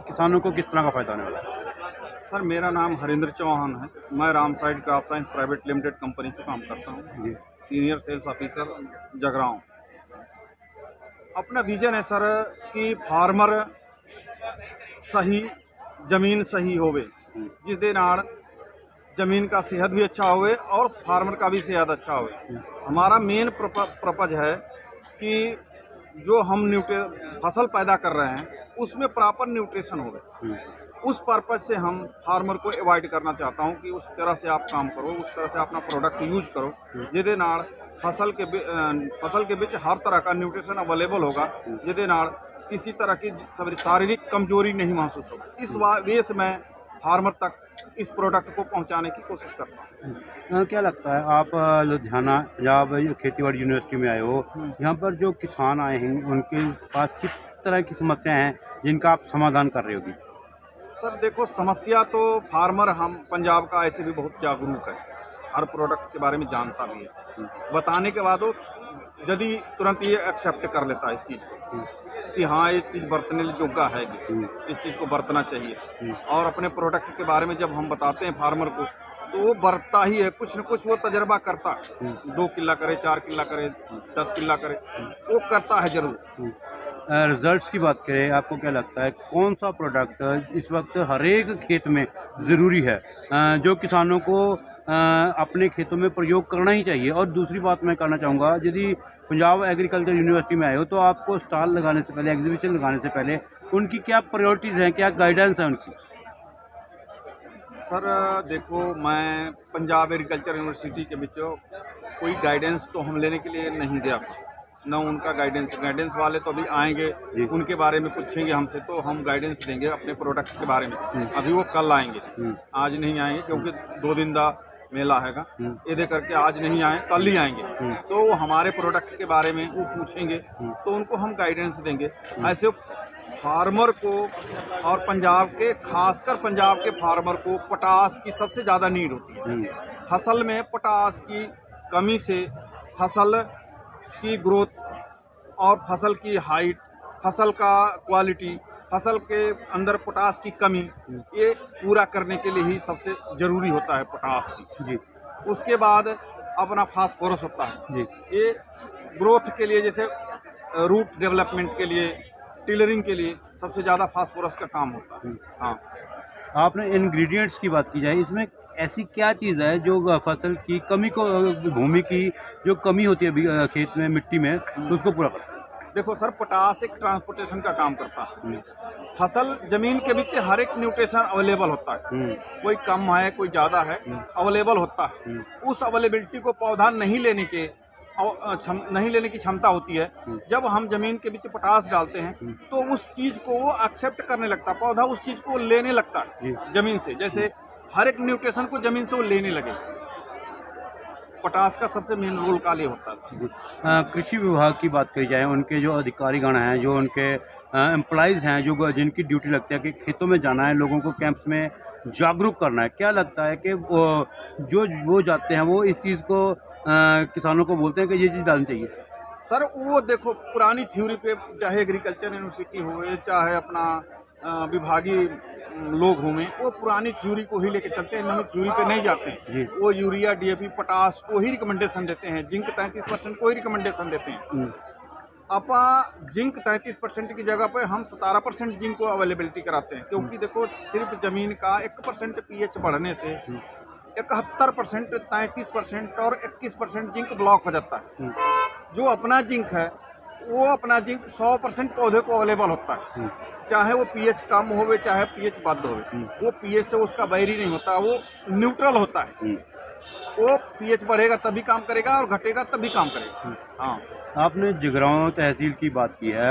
किसानों को किस तरह का फायदा होने वाला है? सर मेरा नाम हरिंद्र चौहान है। मैं रामसाइड crop science private limited company से काम करता हूँ, जी। Senior sales officer Jagraon. अपना विजन है सर कि फार्मर सही जमीन सही होवे, जिसदे नाल जमीन का सेहत भी अच्छा होवे और फार्मर का भी सेहत अच्छा होवे। हमारा मेन पर्पज है कि जो हम फसल पैदा कर रहे हैं उसमें प्रॉपर न्यूट्रिशन होवे। उस पर्पज से हम फार्मर को अवॉइड करना चाहता हूं कि उस तरह से आप काम करो, उस तरह से अपना प्रोडक्ट यूज करो जिहदे नाल फसल के बीच हर तरह का न्यूट्रिशन अवेलेबल होगा, जिहदे नाल किसी तरह की शारीरिक कमजोरी नहीं महसूस होगी। इस वजह से मैं फार्मर तक इस प्रोडक्ट को पहुंचाने की कोशिश करता हूँ। क्या लगता है आप लुधियाना पंजाब खेतीबाड़ी यूनिवर्सिटी में आए हो, यहाँ पर जो किसान आए हैं उनके पास किस तरह की समस्याएं हैं जिनका आप समाधान कर रहे होगी? सर देखो, समस्या तो फार्मर हम पंजाब का ऐसे भी बहुत जागरूक है, हर प्रोडक्ट के बारे में जानता भी है। बताने के बाद वो यदि तुरंत ये एक्सेप्ट कर लेता है इस चीज़ को कि हाँ ये चीज़ बरतने योग्य है, इस चीज़ को बरतना चाहिए। और अपने प्रोडक्ट के बारे में जब हम बताते हैं फार्मर को तो वो बरतता ही है, कुछ न कुछ वो तजर्बा करता है। 2 किला करे, 4 किला करे, 10 किला करे, वो करता है जरूर। रिजल्ट्स की बात करें, आपको क्या लगता है कौन सा प्रोडक्ट इस वक्त हर एक खेत में ज़रूरी है जो किसानों को अपने खेतों में प्रयोग करना ही चाहिए? और दूसरी बात मैं कहना चाहूँगा, यदि पंजाब एग्रीकल्चर यूनिवर्सिटी में आए हो तो आपको स्टॉल लगाने से पहले, एग्जीबिशन लगाने से पहले उनकी क्या प्रायोरिटीज़ हैं, क्या गाइडेंस है उनकी? सर देखो, मैं पंजाब एग्रीकल्चर यूनिवर्सिटी के बीचों कोई गाइडेंस तो हम लेने के लिए नहीं गया, न उनका गाइडेंस वाले तो अभी आएंगे, उनके बारे में पूछेंगे हमसे तो हम गाइडेंस देंगे अपने प्रोडक्ट के बारे में। अभी वो कल आएंगे, आज नहीं आएंगे क्योंकि 2 दिन का मेला हैगा, ये करके आज नहीं आए, कल ही आएंगे। तो वो हमारे प्रोडक्ट के बारे में वो पूछेंगे तो उनको हम गाइडेंस देंगे। ऐसे फार्मर को और पंजाब के, खासकर पंजाब के फार्मर को पोटास की सबसे ज़्यादा नीड होती है। फसल में पोटास की कमी से फसल की ग्रोथ और फसल की हाइट, फसल का क्वालिटी, फसल के अंदर पोटास की कमी, ये पूरा करने के लिए ही सबसे ज़रूरी होता है पोटास की। जी। उसके बाद अपना फास्फोरस होता है जी। ये ग्रोथ के लिए, जैसे रूट डेवलपमेंट के लिए, टिलरिंग के लिए सबसे ज़्यादा फास्फोरस का काम होता है। हाँ, आपने इंग्रेडिएंट्स की बात की जाए, इसमें ऐसी क्या चीज़ है जो फसल की कमी को, भूमि की जो कमी होती है खेत में, मिट्टी में, तो उसको पूरा करता है? देखो सर, पोटास एक ट्रांसपोर्टेशन का काम करता है। फसल जमीन के बीच हर एक न्यूट्रिशन अवेलेबल होता है, कोई कम है कोई ज़्यादा है, अवेलेबल होता है। उस अवेलेबिलिटी को पौधा नहीं लेने की क्षमता होती है। जब हम जमीन के बीच पोटास डालते हैं तो उस चीज़ को वो एक्सेप्ट करने लगता है, पौधा उस चीज़ को लेने लगता है जमीन से, जैसे हर एक न्यूट्रिशन को जमीन से वो लेने लगे। पोटास का सबसे मेन रोल काले होता है। कृषि विभाग की बात करी जाए, उनके जो अधिकारीगण हैं, जो उनके एम्प्लॉइज़ हैं, जो जिनकी ड्यूटी लगती है कि खेतों में जाना है, लोगों को कैंप्स में जागरूक करना है, क्या लगता है कि वो जाते हैं, वो इस चीज़ को किसानों को बोलते हैं कि ये चीज़ डालनी चाहिए? सर वो देखो, पुरानी थ्योरी पे, चाहे एग्रीकल्चर यूनिवर्सिटी हो चाहे अपना विभागीय लोग होंगे, वो पुरानी थ्योरी को ही लेके चलते हैं, नई थ्योरी पे नहीं जाते हैं। वो यूरिया, डीएपी, पोटास को ही रिकमेंडेशन देते हैं, जिंक 33% को ही रिकमेंडेशन देते हैं। अपा जिंक 33% की जगह पे हम 17% जिंक को अवेलेबिलिटी कराते हैं, क्योंकि देखो सिर्फ जमीन का 1% पीएच बढ़ने से 71%, 33% और 21% जिंक ब्लॉक हो जाता है। जो अपना जिंक है वो अपना जिंक 100% पौधे को अवेलेबल होता है, चाहे वो पीएच कम होवे चाहे पीएच बद होवे। वो पीएच से उसका बैरी नहीं होता, वो न्यूट्रल होता है। वो पीएच बढ़ेगा तभी काम करेगा और घटेगा तभी काम करेगा। हाँ, आपने जगरांव तहसील की बात की है।